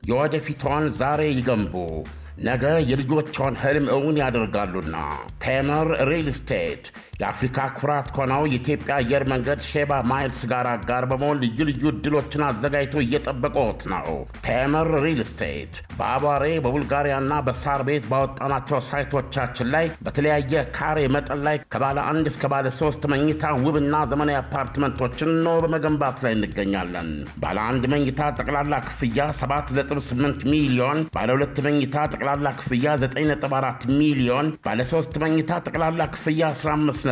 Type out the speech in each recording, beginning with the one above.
የወደፊቷን ዛሬ ይገንቡ፣ ነገ የልጆቿን ህልም እውን ያደርጋሉና። ቴምር ሪል ስቴት የአፍሪካ ኩራት ከሆነው የኢትዮጵያ አየር መንገድ ሼባ ማይልስ ጋር አጋር በመሆን ልዩ ልዩ ዕድሎችን አዘጋጅቶ እየጠበቀዎት ነው። ቴምር ሪል ስቴት በአቧሬ በቡልጋሪያና በሳር ቤት ባወጣናቸው ሳይቶቻችን ላይ በተለያየ ካሬ መጠን ላይ ከባለ 1 እስከ ባለ 3 መኝታ ውብና ዘመናዊ አፓርትመንቶችን ነው በመገንባት ላይ እንገኛለን። ባለ 1 መኝታ ጠቅላላ ክፍያ 7.8 ሚሊዮን፣ ባለ 2 መኝታ ጠቅላላ ክፍያ 9.4 ሚሊዮን፣ ባለ 3 መኝታ ጠቅላላ ክፍያ 15.7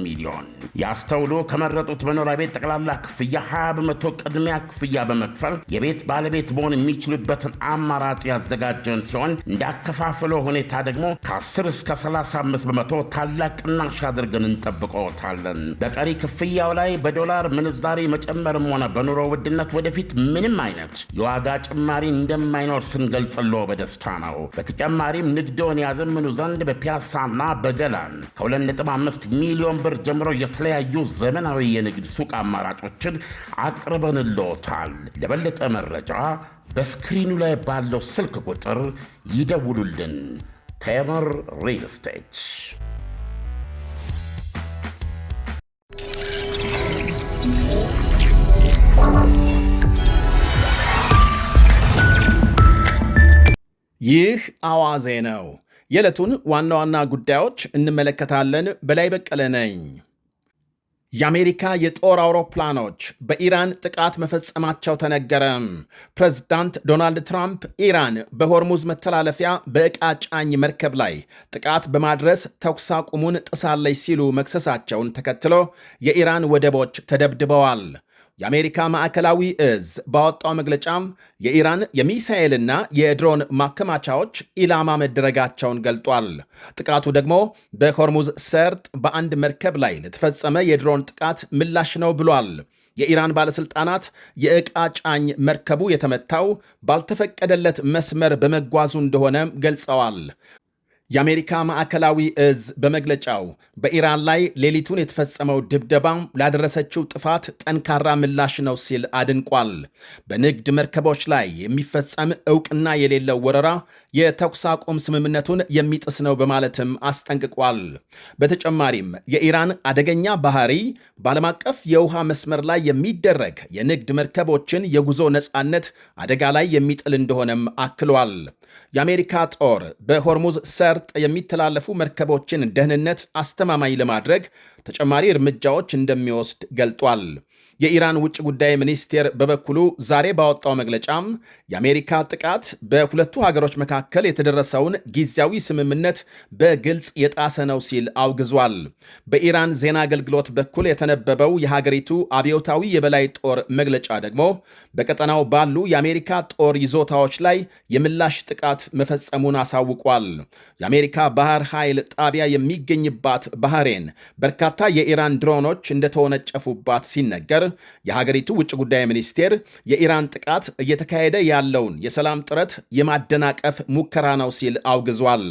ሚሊዮን። ያስተውሉ፣ ከመረጡት መኖሪያ ቤት ጠቅላላ ክፍያ 20% ቅድሚያ ክፍያ በመክፈል የቤት ባለቤት መሆን የሚችሉበትን አማራጭ ያዘጋጀን ሲሆን እንዳከፋፈሎ ሁኔታ ደግሞ ከ10 እስከ 35% ታላቅ ቅናሽ አድርገን እንጠብቀዎታለን። በቀሪ ክፍያው ላይ በዶላር ምንዛሬ መጨመርም ሆነ በኑሮ ውድነት ወደፊት ምንም አይነት የዋጋ ጭማሪ እንደማይኖር ስንገልጽልዎ በደስታ ነው። በተጨማሪም ንግዶን ያዘምኑ ዘንድ በፒያሳና በገላን ከ2.5 ሚሊዮን ብር ጀምሮ የተለያዩ ዘመናዊ የንግድ ሱቅ አማራጮችን አቅርበንልዎታል። ለበለጠ መረጃ በስክሪኑ ላይ ባለው ስልክ ቁጥር ይደውሉልን። ቴምር ሪል ስቴት። ይህ አዋዜ ነው። የዕለቱን ዋና ዋና ጉዳዮች እንመለከታለን። በላይ በቀለ ነኝ። የአሜሪካ የጦር አውሮፕላኖች በኢራን ጥቃት መፈጸማቸው ተነገረ። ፕሬዝዳንት ዶናልድ ትራምፕ ኢራን በሆርሙዝ መተላለፊያ በዕቃ ጫኝ መርከብ ላይ ጥቃት በማድረስ ተኩስ አቁሙን ጥሳለች ሲሉ መክሰሳቸውን ተከትሎ የኢራን ወደቦች ተደብድበዋል። የአሜሪካ ማዕከላዊ እዝ ባወጣው መግለጫም የኢራን የሚሳኤልና የድሮን ማከማቻዎች ኢላማ መደረጋቸውን ገልጧል። ጥቃቱ ደግሞ በሆርሙዝ ሰርጥ በአንድ መርከብ ላይ ለተፈጸመ የድሮን ጥቃት ምላሽ ነው ብሏል። የኢራን ባለሥልጣናት የዕቃ ጫኝ መርከቡ የተመታው ባልተፈቀደለት መስመር በመጓዙ እንደሆነ ገልጸዋል። የአሜሪካ ማዕከላዊ እዝ በመግለጫው በኢራን ላይ ሌሊቱን የተፈጸመው ድብደባ ላደረሰችው ጥፋት ጠንካራ ምላሽ ነው ሲል አድንቋል። በንግድ መርከቦች ላይ የሚፈጸም ዕውቅና የሌለው ወረራ የተኩስ አቁም ስምምነቱን የሚጥስ ነው በማለትም አስጠንቅቋል። በተጨማሪም የኢራን አደገኛ ባህሪ በዓለም አቀፍ የውሃ መስመር ላይ የሚደረግ የንግድ መርከቦችን የጉዞ ነፃነት አደጋ ላይ የሚጥል እንደሆነም አክሏል። የአሜሪካ ጦር በሆርሙዝ ሰርጥ የሚተላለፉ መርከቦችን ደህንነት አስተማማኝ ለማድረግ ተጨማሪ እርምጃዎች እንደሚወስድ ገልጧል። የኢራን ውጭ ጉዳይ ሚኒስቴር በበኩሉ ዛሬ ባወጣው መግለጫም የአሜሪካ ጥቃት በሁለቱ ሀገሮች መካከል የተደረሰውን ጊዜያዊ ስምምነት በግልጽ የጣሰ ነው ሲል አውግዟል። በኢራን ዜና አገልግሎት በኩል የተነበበው የሀገሪቱ አብዮታዊ የበላይ ጦር መግለጫ ደግሞ በቀጠናው ባሉ የአሜሪካ ጦር ይዞታዎች ላይ የምላሽ ጥቃት መፈጸሙን አሳውቋል። የአሜሪካ ባህር ኃይል ጣቢያ የሚገኝባት ባህሬን በርካታ የኢራን ድሮኖች እንደተወነጨፉባት ሲነገር የሀገሪቱ ውጭ ጉዳይ ሚኒስቴር የኢራን ጥቃት እየተካሄደ ያለውን የሰላም ጥረት የማደናቀፍ ሙከራ ነው ሲል አውግዟል።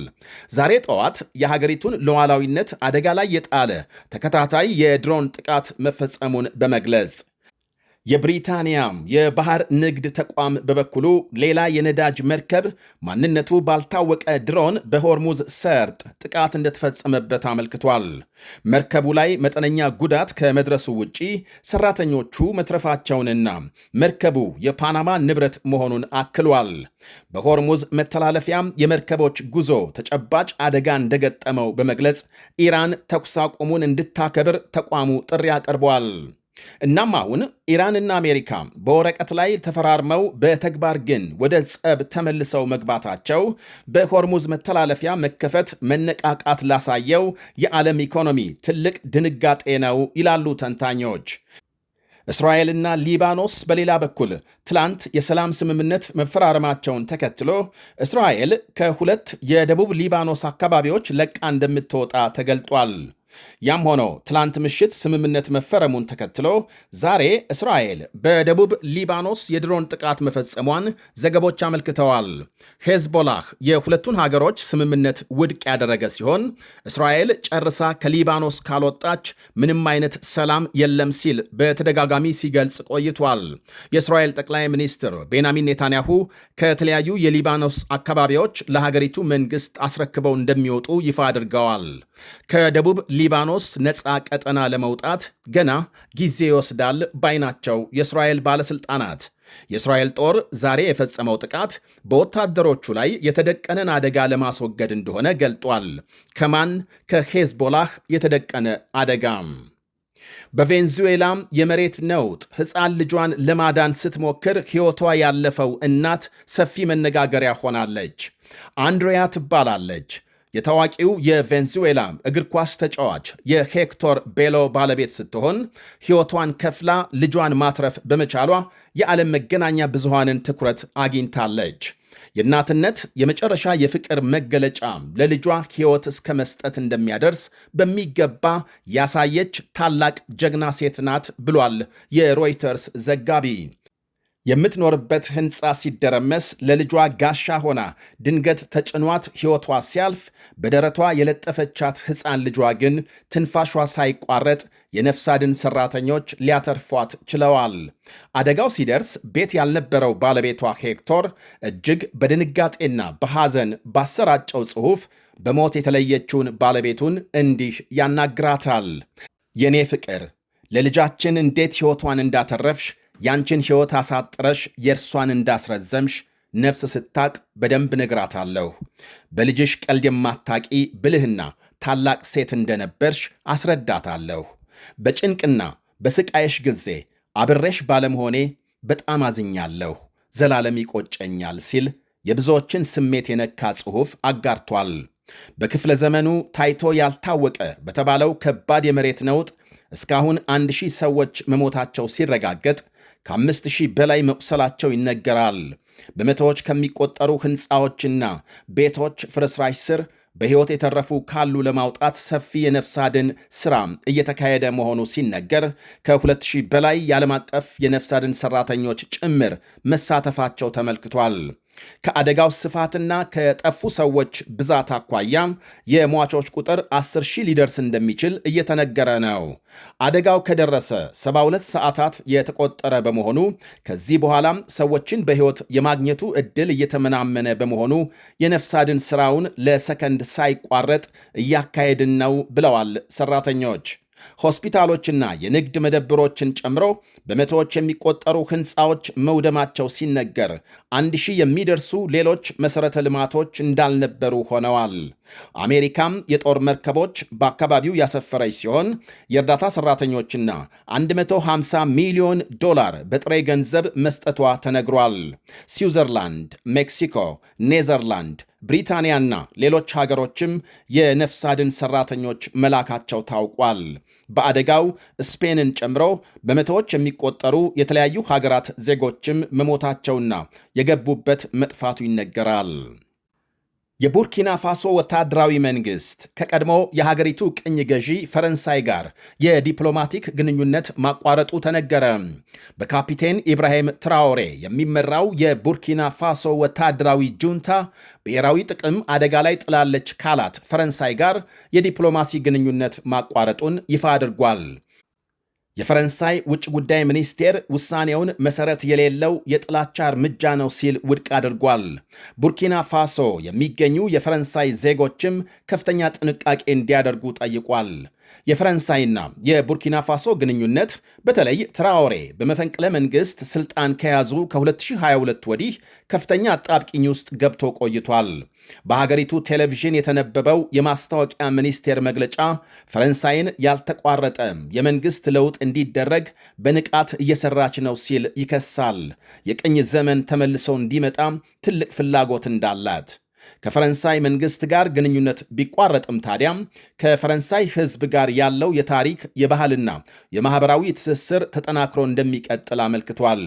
ዛሬ ጠዋት የሀገሪቱን ሉዓላዊነት አደጋ ላይ የጣለ ተከታታይ የድሮን ጥቃት መፈጸሙን በመግለጽ የብሪታንያ የባህር ንግድ ተቋም በበኩሉ ሌላ የነዳጅ መርከብ ማንነቱ ባልታወቀ ድሮን በሆርሙዝ ሰርጥ ጥቃት እንደተፈጸመበት አመልክቷል። መርከቡ ላይ መጠነኛ ጉዳት ከመድረሱ ውጪ ሰራተኞቹ መትረፋቸውንና መርከቡ የፓናማ ንብረት መሆኑን አክሏል። በሆርሙዝ መተላለፊያም የመርከቦች ጉዞ ተጨባጭ አደጋ እንደገጠመው በመግለጽ ኢራን ተኩስ አቁሙን እንድታከብር ተቋሙ ጥሪ አቅርቧል። እናም አሁን ኢራንና አሜሪካ በወረቀት ላይ ተፈራርመው በተግባር ግን ወደ ጸብ ተመልሰው መግባታቸው በሆርሙዝ መተላለፊያ መከፈት መነቃቃት ላሳየው የዓለም ኢኮኖሚ ትልቅ ድንጋጤ ነው ይላሉ ተንታኞች። እስራኤልና ሊባኖስ በሌላ በኩል ትላንት የሰላም ስምምነት መፈራረማቸውን ተከትሎ እስራኤል ከ2 የደቡብ ሊባኖስ አካባቢዎች ለቃ እንደምትወጣ ተገልጧል። ያም ሆኖ ትላንት ምሽት ስምምነት መፈረሙን ተከትሎ ዛሬ እስራኤል በደቡብ ሊባኖስ የድሮን ጥቃት መፈጸሟን ዘገቦች አመልክተዋል። ሄዝቦላህ የሁለቱን ሀገሮች ስምምነት ውድቅ ያደረገ ሲሆን እስራኤል ጨርሳ ከሊባኖስ ካልወጣች ምንም አይነት ሰላም የለም ሲል በተደጋጋሚ ሲገልጽ ቆይቷል። የእስራኤል ጠቅላይ ሚኒስትር ቤንያሚን ኔታንያሁ ከተለያዩ የሊባኖስ አካባቢዎች ለሀገሪቱ መንግስት አስረክበው እንደሚወጡ ይፋ አድርገዋል። ከደቡብ ሊባኖስ ነፃ ቀጠና ለመውጣት ገና ጊዜ ይወስዳል ባይ ናቸው የእስራኤል ባለሥልጣናት። የእስራኤል ጦር ዛሬ የፈጸመው ጥቃት በወታደሮቹ ላይ የተደቀነን አደጋ ለማስወገድ እንደሆነ ገልጧል። ከማን? ከሄዝቦላህ የተደቀነ አደጋም። በቬንዙዌላም የመሬት ነውጥ ሕፃን ልጇን ለማዳን ስትሞክር ሕይወቷ ያለፈው እናት ሰፊ መነጋገሪያ ሆናለች። አንድሪያ ትባላለች። የታዋቂው የቬንዙዌላ እግር ኳስ ተጫዋች የሄክቶር ቤሎ ባለቤት ስትሆን ሕይወቷን ከፍላ ልጇን ማትረፍ በመቻሏ የዓለም መገናኛ ብዙሃንን ትኩረት አግኝታለች። የእናትነት የመጨረሻ የፍቅር መገለጫ ለልጇ ሕይወት እስከ መስጠት እንደሚያደርስ በሚገባ ያሳየች ታላቅ ጀግና ሴት ናት ብሏል የሮይተርስ ዘጋቢ። የምትኖርበት ሕንፃ ሲደረመስ ለልጇ ጋሻ ሆና ድንገት ተጭኗት ሕይወቷ ሲያልፍ በደረቷ የለጠፈቻት ሕፃን ልጇ ግን ትንፋሿ ሳይቋረጥ የነፍስ አድን ሠራተኞች ሊያተርፏት ችለዋል። አደጋው ሲደርስ ቤት ያልነበረው ባለቤቷ ሄክቶር እጅግ በድንጋጤና በሐዘን ባሰራጨው ጽሑፍ በሞት የተለየችውን ባለቤቱን እንዲህ ያናግራታል። የኔ ፍቅር፣ ለልጃችን እንዴት ሕይወቷን እንዳተረፍሽ ያንቺን ሕይወት አሳጥረሽ የእርሷን እንዳስረዘምሽ ነፍስ ስታቅ በደንብ ነግራታለሁ። በልጅሽ ቀልድ የማታቂ ብልህና ታላቅ ሴት እንደነበርሽ አስረዳታለሁ። በጭንቅና በስቃይሽ ጊዜ አብሬሽ ባለመሆኔ በጣም አዝኛለሁ፣ ዘላለም ይቆጨኛል ሲል የብዙዎችን ስሜት የነካ ጽሑፍ አጋርቷል። በክፍለ ዘመኑ ታይቶ ያልታወቀ በተባለው ከባድ የመሬት ነውጥ እስካሁን 1000 ሰዎች መሞታቸው ሲረጋገጥ ከ5000 በላይ መቁሰላቸው ይነገራል። በመቶዎች ከሚቆጠሩ ሕንፃዎችና ቤቶች ፍርስራሽ ስር በሕይወት የተረፉ ካሉ ለማውጣት ሰፊ የነፍስ አድን ሥራ እየተካሄደ መሆኑ ሲነገር ከ2000 በላይ የዓለም አቀፍ የነፍስ አድን ሠራተኞች ጭምር መሳተፋቸው ተመልክቷል። ከአደጋው ስፋትና ከጠፉ ሰዎች ብዛት አኳያ የሟቾች ቁጥር 10,000 ሊደርስ እንደሚችል እየተነገረ ነው። አደጋው ከደረሰ 72 ሰዓታት የተቆጠረ በመሆኑ ከዚህ በኋላም ሰዎችን በሕይወት የማግኘቱ ዕድል እየተመናመነ በመሆኑ የነፍስ አድን ሥራውን ለሰከንድ ሳይቋረጥ እያካሄድን ነው ብለዋል ሠራተኞች። ሆስፒታሎችና የንግድ መደብሮችን ጨምሮ በመቶዎች የሚቆጠሩ ሕንፃዎች መውደማቸው ሲነገር 1000 የሚደርሱ ሌሎች መሠረተ ልማቶች እንዳልነበሩ ሆነዋል። አሜሪካም የጦር መርከቦች በአካባቢው ያሰፈረች ሲሆን የእርዳታ ሠራተኞችና $150 ሚሊዮን በጥሬ ገንዘብ መስጠቷ ተነግሯል። ስዊዘርላንድ፣ ሜክሲኮ፣ ኔዘርላንድ፣ ብሪታንያና ሌሎች ሀገሮችም የነፍስ አድን ሠራተኞች መላካቸው ታውቋል። በአደጋው ስፔንን ጨምሮ በመቶዎች የሚቆጠሩ የተለያዩ ሀገራት ዜጎችም መሞታቸውና የገቡበት መጥፋቱ ይነገራል። የቡርኪና ፋሶ ወታደራዊ መንግሥት ከቀድሞ የሀገሪቱ ቅኝ ገዢ ፈረንሳይ ጋር የዲፕሎማቲክ ግንኙነት ማቋረጡ ተነገረ። በካፒቴን ኢብራሂም ትራኦሬ የሚመራው የቡርኪና ፋሶ ወታደራዊ ጁንታ ብሔራዊ ጥቅም አደጋ ላይ ጥላለች ካላት ፈረንሳይ ጋር የዲፕሎማሲ ግንኙነት ማቋረጡን ይፋ አድርጓል። የፈረንሳይ ውጭ ጉዳይ ሚኒስቴር ውሳኔውን መሰረት የሌለው የጥላቻ እርምጃ ነው ሲል ውድቅ አድርጓል። ቡርኪና ፋሶ የሚገኙ የፈረንሳይ ዜጎችም ከፍተኛ ጥንቃቄ እንዲያደርጉ ጠይቋል። የፈረንሳይና የቡርኪና ፋሶ ግንኙነት በተለይ ትራኦሬ በመፈንቅለ መንግሥት ሥልጣን ከያዙ ከ2022 ወዲህ ከፍተኛ አጣብቂኝ ውስጥ ገብቶ ቆይቷል። በሀገሪቱ ቴሌቪዥን የተነበበው የማስታወቂያ ሚኒስቴር መግለጫ ፈረንሳይን ያልተቋረጠ የመንግሥት ለውጥ እንዲደረግ በንቃት እየሰራች ነው ሲል ይከሳል። የቅኝ ዘመን ተመልሶ እንዲመጣ ትልቅ ፍላጎት እንዳላት ከፈረንሳይ መንግሥት ጋር ግንኙነት ቢቋረጥም ታዲያም ከፈረንሳይ ሕዝብ ጋር ያለው የታሪክ የባህልና የማኅበራዊ ትስስር ተጠናክሮ እንደሚቀጥል አመልክቷል።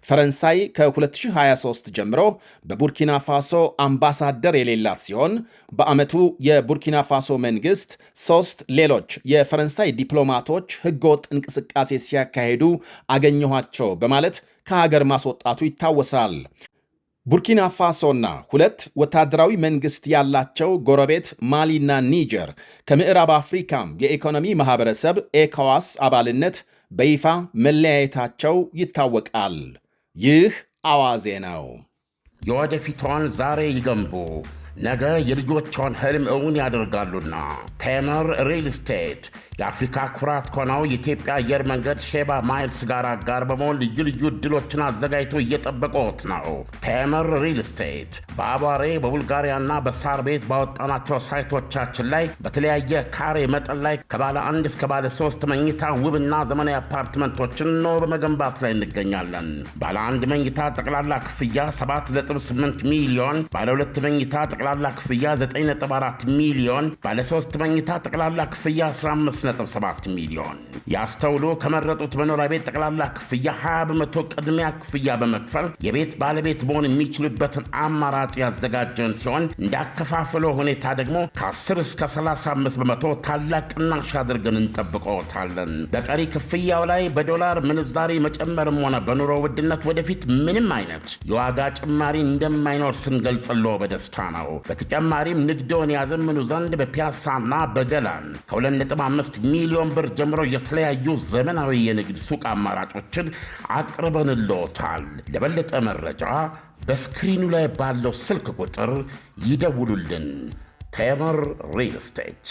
ፈረንሳይ ከ2023 ጀምሮ በቡርኪና ፋሶ አምባሳደር የሌላት ሲሆን በዓመቱ የቡርኪና ፋሶ መንግሥት 3 ሌሎች የፈረንሳይ ዲፕሎማቶች ሕገወጥ እንቅስቃሴ ሲያካሂዱ አገኘኋቸው በማለት ከሀገር ማስወጣቱ ይታወሳል። ቡርኪና ፋሶና 2 ወታደራዊ መንግሥት ያላቸው ጎረቤት ማሊና ኒጀር ከምዕራብ አፍሪካም የኢኮኖሚ ማኅበረሰብ ኤኮዋስ አባልነት በይፋ መለያየታቸው ይታወቃል። ይህ አዋዜ ነው። የወደፊቷን ዛሬ ይገንቡ፣ ነገ የልጆቿን ሕልም እውን ያደርጋሉና ቴምር ሪል ስቴት የአፍሪካ ኩራት ከሆነው የኢትዮጵያ አየር መንገድ ሼባ ማይልስ ጋር አጋር በመሆን ልዩ ልዩ ዕድሎችን አዘጋጅቶ እየጠበቁት ነው። ቴምር ሪል ስቴት በአቧሬ በቡልጋሪያና በሳር ቤት ባወጣናቸው ሳይቶቻችን ላይ በተለያየ ካሬ መጠን ላይ ከባለ 1 እስከ ባለ 3 መኝታ ውብና ዘመናዊ አፓርትመንቶችን ነው በመገንባት ላይ እንገኛለን። ባለ 1 መኝታ ጠቅላላ ክፍያ 7.8 ሚሊዮን፣ ባለ 2 መኝታ ጠቅላላ ክፍያ 9.4 ሚሊዮን፣ ባለ 3 መኝታ ጠቅላላ ክፍያ 15.7 ሚሊዮን። ያስተውሉ፣ ከመረጡት መኖሪያ ቤት ጠቅላላ ክፍያ 20 በመቶ ቅድሚያ ክፍያ በመክፈል የቤት ባለቤት መሆን የሚችሉበትን አማራጭ ያዘጋጀን ሲሆን እንዳከፋፈሎ ሁኔታ ደግሞ ከ10 እስከ 35 በመቶ ታላቅ ቅናሽ አድርገን እንጠብቀዎታለን። በቀሪ ክፍያው ላይ በዶላር ምንዛሪ መጨመርም ሆነ በኑሮ ውድነት ወደፊት ምንም አይነት የዋጋ ጭማሪ እንደማይኖር ስንገልጽሎ በደስታ ነው። በተጨማሪም ንግዶን ያዘምኑ ዘንድ በፒያሳና በገላን ከ2.5 ሚሊዮን ብር ጀምሮ የተለያዩ ዘመናዊ የንግድ ሱቅ አማራጮችን አቅርበንልዎታል። ለበለጠ መረጃ በስክሪኑ ላይ ባለው ስልክ ቁጥር ይደውሉልን። ቴምር ሪል ስቴት